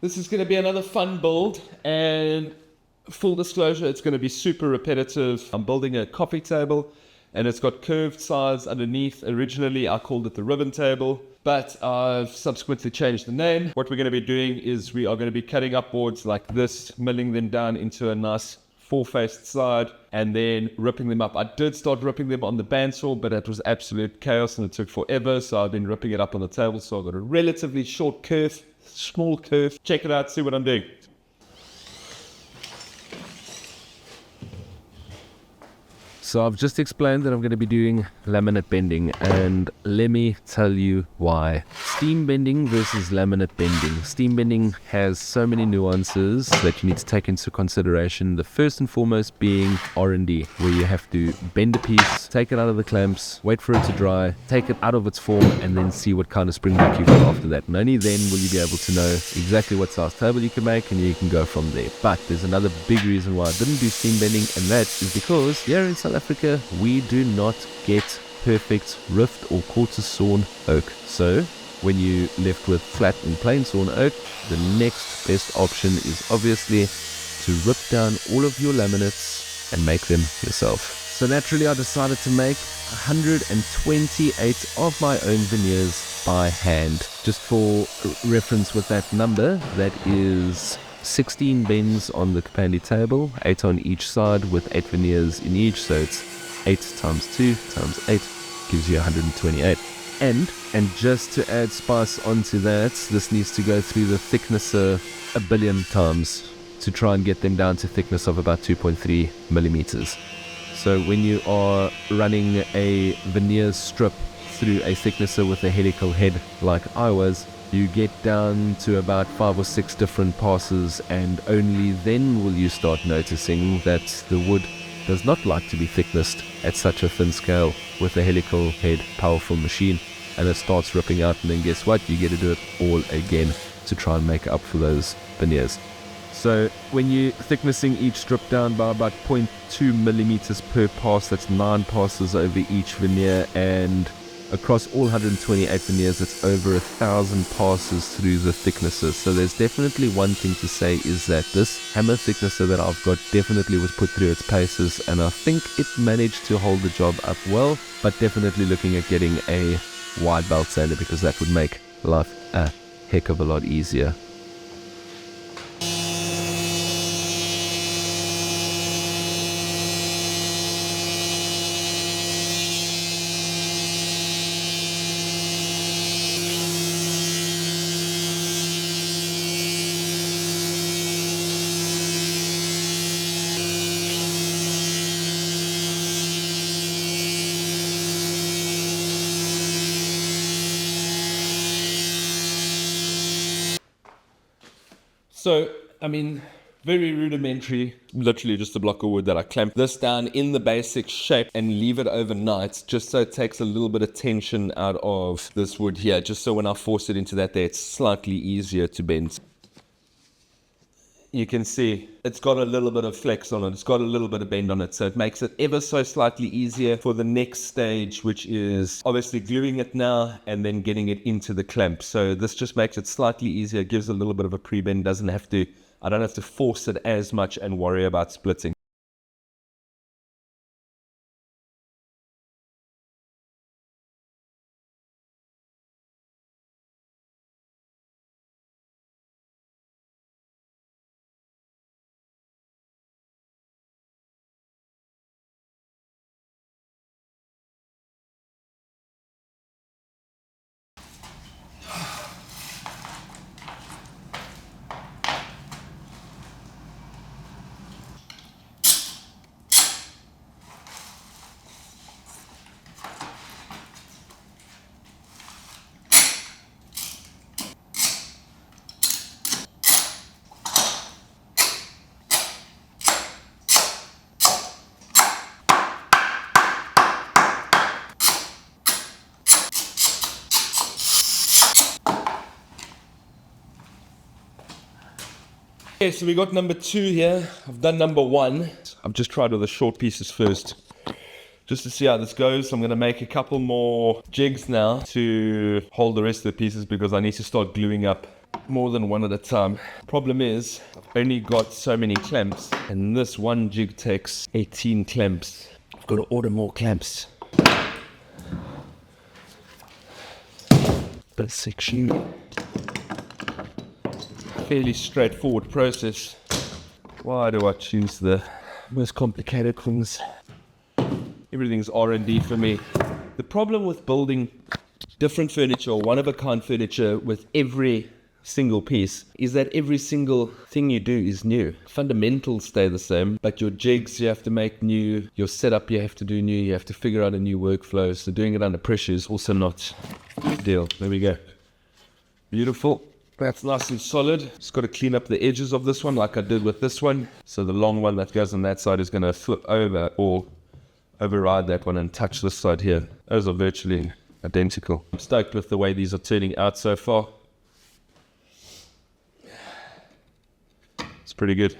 This is going to be another fun build, and full disclosure, it's going to be super repetitive. I'm building a coffee table, and it's got curved sides underneath. Originally, I called it the ribbon table, but I've subsequently changed the name. What we're going to be doing is we are going to be cutting up boards like this, milling them down into a nice four-faced side, and then ripping them up. I did start ripping them on the bandsaw, but it was absolute chaos and it took forever, so I've been ripping it up on the table. So I've got a relatively short curve, small curve. Check it out, see what I'm doing. So I've just explained that I'm going to be doing laminate bending, and let me tell you why. Steam bending versus laminate bending. Steam bending has so many nuances that you need to take into consideration. The first and foremost being R&D, where you have to bend a piece, take it out of the clamps, wait for it to dry, take it out of its form, and then see what kind of spring back you've got after that. And only then will you be able to know exactly what size table you can make, and you can go from there. But there's another big reason why I didn't do steam bending, and that is because here in South Africa, we do not get perfect rift or quarter sawn oak. So when you're left with flat and plain sawn oak, the next best option is obviously to rip down all of your laminates and make them yourself. So naturally I decided to make 128 of my own veneers by hand. Just for reference with that number, that is 16 bends on the Kipande table, 8 on each side with 8 veneers in each, so it's 8 times 2 times 8 gives you 128. And just to add spice onto that, this needs to go through the thicknesser a billion times to try and get them down to thickness of about 2.3 millimeters. So when you are running a veneer strip through a thicknesser with a helical head like I was, you get down to about 5 or 6 different passes, and only then will you start noticing that the wood does not like to be thicknessed at such a thin scale with a helical head powerful machine, and it starts ripping out, and then guess what, you get to do it all again to try and make up for those veneers. So when you're thicknessing each strip down by about 0.2 millimeters per pass, that's 9 passes over each veneer, and across all 128 veneers, it's over 1,000 passes through the thicknesser. So there's definitely one thing to say, is that this hammer thicknesser that I've got definitely was put through its paces, and I think it managed to hold the job up well, but definitely looking at getting a wide belt sander, because that would make life a heck of a lot easier. So, I mean, very rudimentary, literally just a block of wood that I clamp this down in the basic shape and leave it overnight, just so it takes a little bit of tension out of this wood here, just so when I force it into that there, it's slightly easier to bend. You can see it's got a little bit of flex on it, it's got a little bit of bend on it, so it makes it ever so slightly easier for the next stage, which is obviously gluing it now and then getting it into the clamp. So this just makes it slightly easier, gives a little bit of a pre-bend, I don't have to force it as much and worry about splitting. Okay, so we got number 2 here. I've done number 1. I've just tried with the short pieces first, just to see how this goes. I'm going to make a couple more jigs now to hold the rest of the pieces, because I need to start gluing up more than one at a time. Problem is, I've only got so many clamps, and this one jig takes 18 clamps. I've got to order more clamps. This section, fairly straightforward process. Why do I choose the most complicated things? Everything's R&D for me. The problem with building different furniture or one-of-a-kind furniture with every single piece is that every single thing you do is new. Fundamentals stay the same, but your jigs you have to make new, your setup you have to do new, you have to figure out a new workflow. So doing it under pressure is also not ideal. There we go. Beautiful. That's nice and solid. Just got to clean up the edges of this one like I did with this one. So the long one that goes on that side is going to flip over or override that one and touch this side here. Those are virtually identical. I'm stoked with the way these are turning out so far. It's pretty good.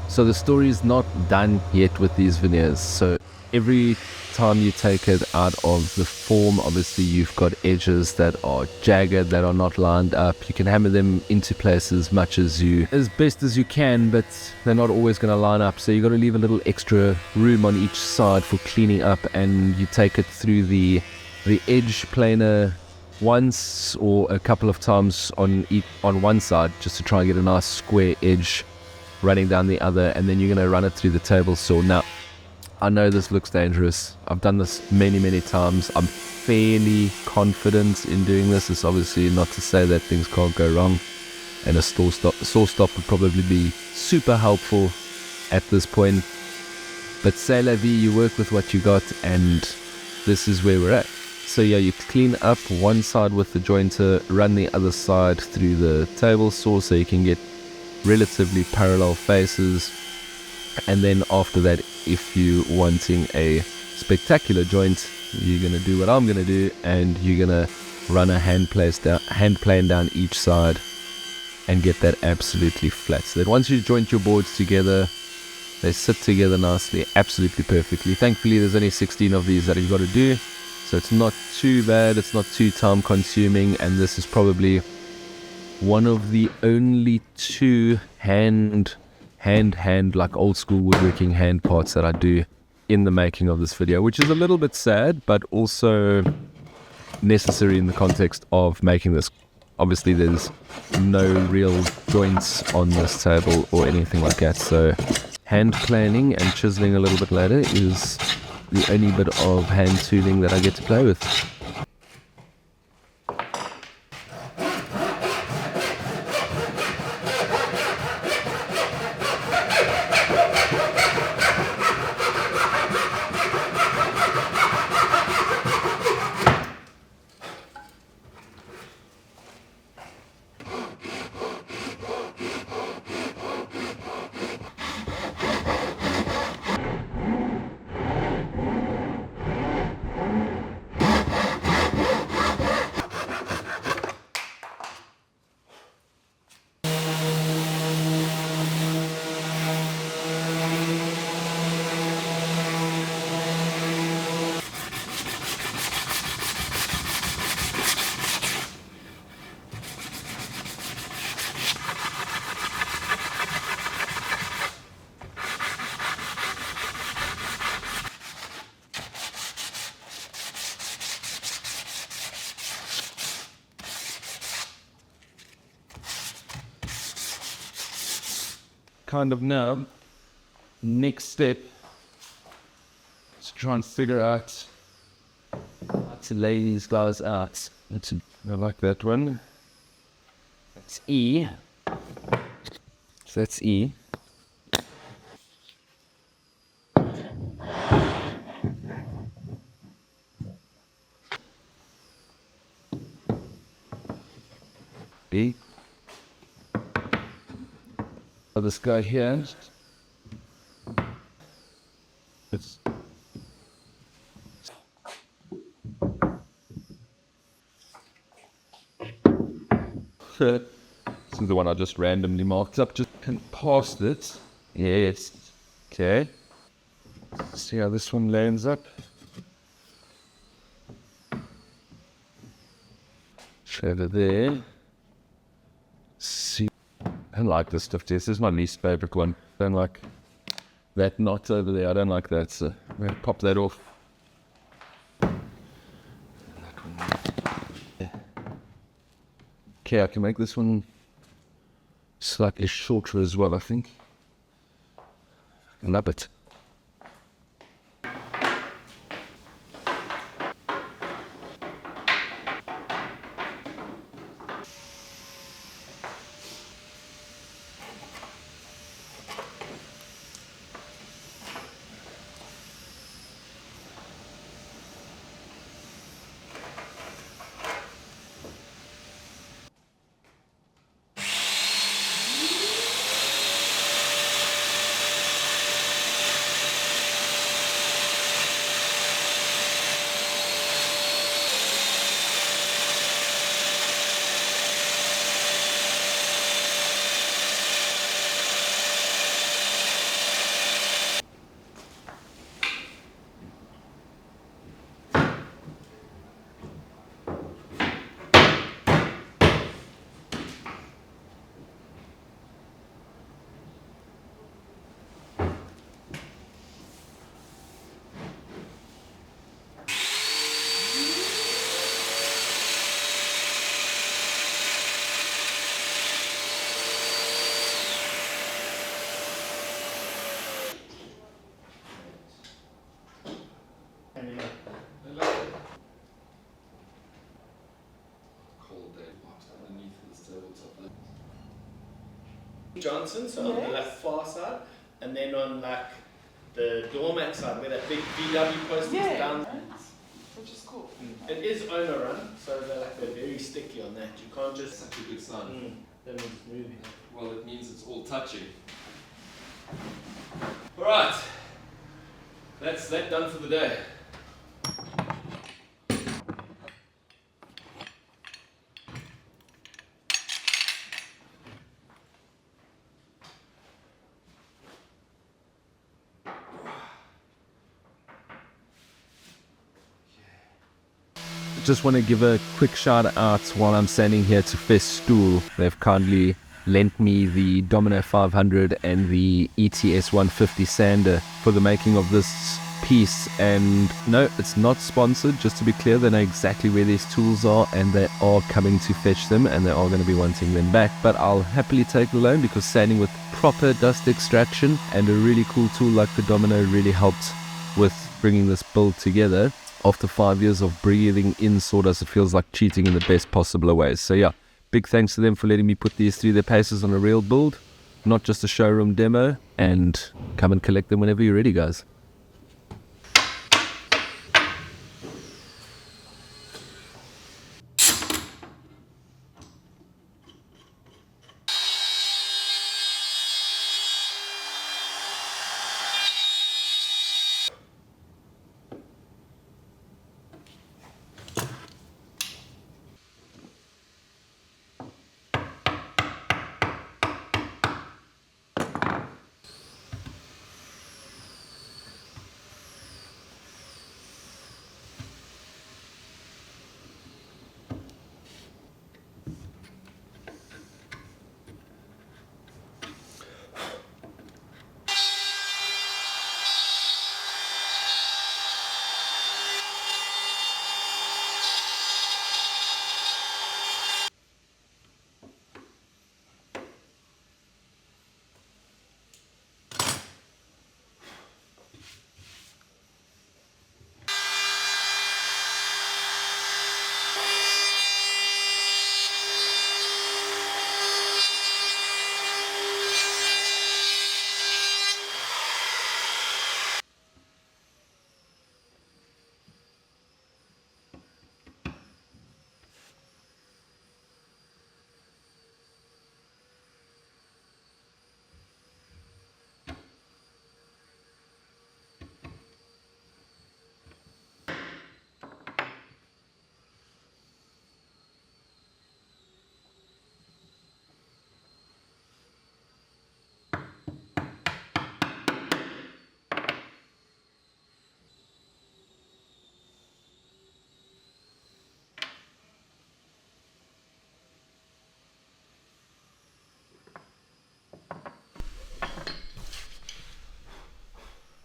So the story is not done yet with these veneers. So every time you take it out of the form, obviously you've got edges that are jagged, that are not lined up. You can hammer them into place as best as you can, but they're not always going to line up. So you got to leave a little extra room on each side for cleaning up, and you take it through the edge planer once or a couple of times on one side, just to try and get a nice square edge running down the other, and then you're going to run it through the table saw. Now, I know this looks dangerous. I've done this many times. I'm fairly confident in doing this. It's obviously not to say that things can't go wrong, and a saw stop would probably be super helpful at this point. But c'est la vie, you work with what you got, and this is where we're at. So yeah, you clean up one side with the jointer, run the other side through the table saw so you can get relatively parallel faces, and then after that, if you're wanting a spectacular joint, you're going to do what I'm going to do, and you're going to run a hand plane down each side and get that absolutely flat, so that once you joint your boards together, they sit together nicely, absolutely perfectly. Thankfully there's only 16 of these that you've got to do, so it's not too bad, it's not too time consuming, and this is probably one of the only two hand like old school woodworking hand parts that I do in the making of this video, which is a little bit sad but also necessary in the context of making this. Obviously there's no real joints on this table or anything like that, so hand planing and chiseling a little bit later is the only bit of hand tooling that I get to play with. Kind of now, next step is to try and figure out how to lay these guys out. I like that one. That's E. So that's E. B. This guy here, it's This is the one I just randomly marked up, just past it. Yes. Okay. See how this one lands up. Over there. See, I don't like this stuff. This is my least favorite one. I don't like that knot over there. I don't like that. So I'm going to pop that off. Okay, I can make this one slightly shorter as well, I think. I love it. Johnson, so on the like far side, and then on like the doormat side where that big VW post is down. Which is cool. It is owner run, so they're very sticky on that. You can't just Such a good sign. that means it's moving. Well, it means it's all touching. Alright, that's that done for the day. Just want to give a quick shout out while I'm standing here to Festool. They've kindly lent me the Domino 500 and the ETS 150 sander for the making of this piece. And no, it's not sponsored, just to be clear. They know exactly where these tools are and they are coming to fetch them and they are going to be wanting them back. But I'll happily take the loan because sanding with proper dust extraction and a really cool tool like the Domino really helped with bringing this build together. After 5 years of breathing in sawdust, it feels like cheating in the best possible ways. So yeah, big thanks to them for letting me put these through their paces on a real build, not just a showroom demo, and come and collect them whenever you're ready, guys.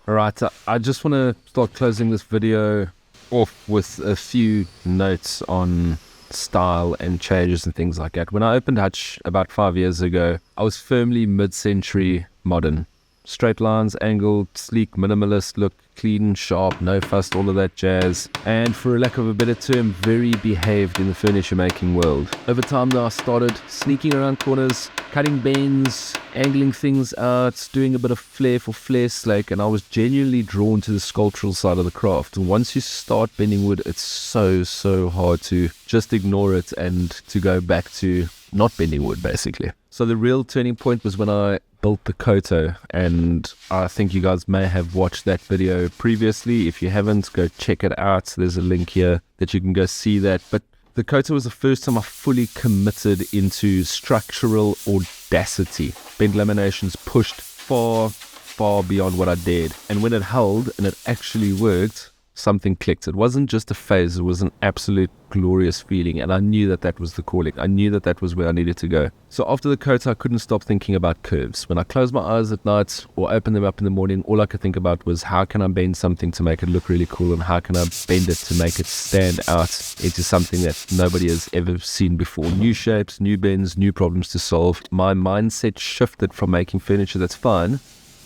Alright, I just want to start closing this video off with a few notes on style and changes and things like that. When I opened Hutch about 5 years ago, I was firmly mid-century modern. Straight lines, angled, sleek, minimalist look, clean, sharp, no fuss, all of that jazz. And for a lack of a better term, very behaved in the furniture making world. Over time though, I started sneaking around corners, cutting bends, angling things out, doing a bit of flair for flair's sake, and I was genuinely drawn to the sculptural side of the craft. And once you start bending wood, it's so hard to just ignore it and to go back to not bending wood, basically. So the real turning point was when I built the Koto, and I think you guys may have watched that video previously. If you haven't, go check it out. There's a link here that you can go see that. But the Koto was the first time I fully committed into structural audacity. Bend laminations pushed far beyond what I dared. And when it held and it actually worked, something clicked. It wasn't just a phase, it was an absolute glorious feeling, and I knew that that was the calling. I knew that that was where I needed to go. So after the Koto, I couldn't stop thinking about curves. When I closed my eyes at night or opened them up in the morning, all I could think about was how can I bend something to make it look really cool, and how can I bend it to make it stand out into something that nobody has ever seen before. New shapes, new bends, new problems to solve. My mindset shifted from making furniture that's fun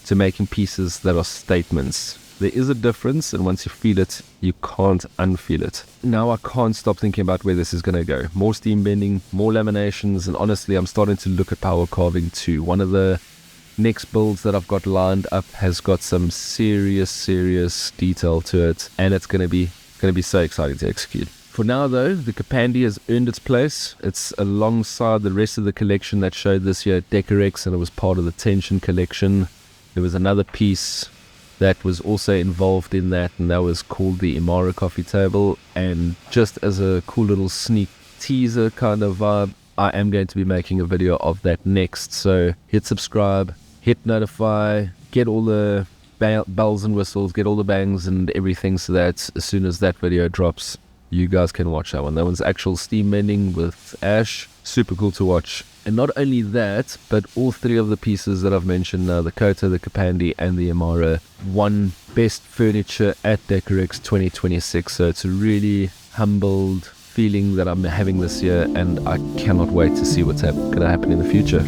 to making pieces that are statements. There is a difference, and once you feel it, you can't unfeel it. Now I can't stop thinking about where this is going to go. More steam bending, more laminations, and honestly, I'm starting to look at power carving too. One of the next builds that I've got lined up has got some serious detail to it, and it's going to be so exciting to execute. For now though, the Kipande has earned its place. It's alongside the rest of the collection that showed this year at Decorex, and it was part of the Tension collection. There was another piece that was also involved in that, and that was called the Imara coffee table. And just as a cool little sneak teaser kind of vibe, I am going to be making a video of that next. So hit subscribe, hit notify, get all the bells and whistles, get all the bangs and everything, so that as soon as that video drops, you guys can watch that one. That one's actual steam bending with Ash. Super cool to watch. And not only that, but all three of the pieces that I've mentioned now, the Koto, the Kipande, and the Imara, won Best Furniture at Decorex 2026. So it's a really humbled feeling that I'm having this year, and I cannot wait to see what's going to happen in the future.